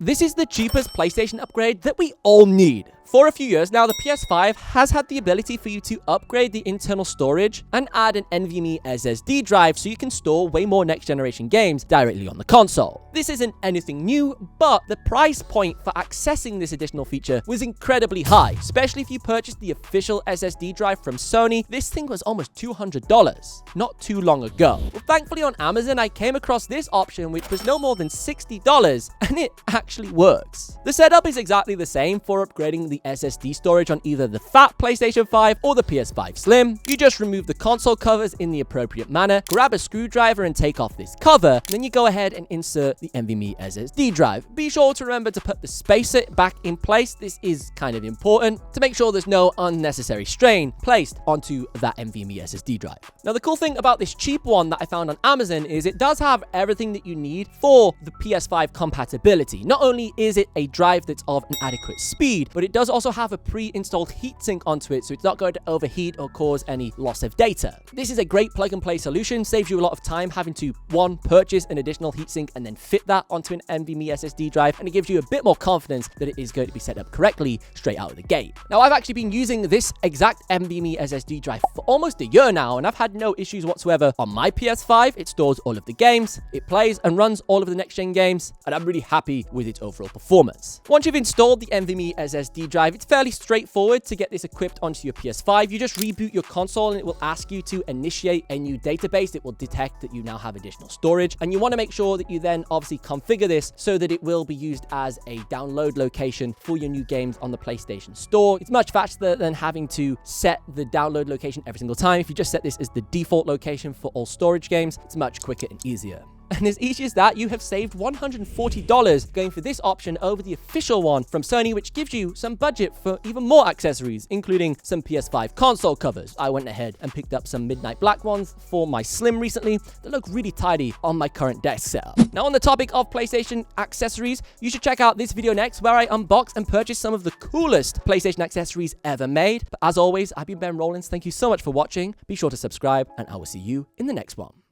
This is the cheapest PlayStation upgrade that we all need. For a few years now, the PS5 has had the ability for you to upgrade the internal storage and add an NVMe SSD drive so you can store way more next-generation games directly on the console. This isn't anything new, but the price point for accessing this additional feature was incredibly high, especially if you purchased the official SSD drive from Sony. This thing was almost $200 not too long ago. Well, thankfully on Amazon, I came across this option, which was no more than $60, and it actually works. The setup is exactly the same for upgrading the SSD storage on either the fat PlayStation 5 or the PS5 Slim. You just remove the console covers in the appropriate manner, grab a screwdriver and take off this cover, then you go ahead and insert the NVMe SSD drive. Be sure to remember to put the spacer back in place. This is kind of important to make sure there's no unnecessary strain placed onto that NVMe SSD drive. Now, the cool thing about this cheap one that I found on Amazon is it does have everything that you need for the PS5 compatibility. Not only is it a drive that's of an adequate speed, but it does also have a pre-installed heatsink onto it, so it's not going to overheat or cause any loss of data. This is a great plug-and-play solution, saves you a lot of time having to, one, purchase an additional heatsink and then fit that onto an NVMe SSD drive, and it gives you a bit more confidence that it is going to be set up correctly straight out of the gate. Now, I've actually been using this exact NVMe SSD drive for almost a year now, and I've had no issues whatsoever on my PS5. It stores all of the games, it plays and runs all of the next-gen games, and I'm really happy with its overall performance. Once you've installed the NVMe SSD drive, it's fairly straightforward to get this equipped onto your PS5. You just reboot your console and it will ask you to initiate a new database. It will detect that you now have additional storage, and you want to make sure that you then obviously configure this so that it will be used as a download location for your new games on the PlayStation Store. It's much faster than having to set the download location every single time. If you just set this as the default location for all storage games, it's much quicker and easier. And as easy as that, you have saved $140 going for this option over the official one from Sony, which gives you some budget for even more accessories, including some PS5 console covers. I went ahead and picked up some midnight black ones for my Slim recently that look really tidy on my current desk setup. Now, on the topic of PlayStation accessories, you should check out this video next where I unbox and purchase some of the coolest PlayStation accessories ever made. But as always, I've been Ben Rowlands. Thank you so much for watching. Be sure to subscribe, and I will see you in the next one.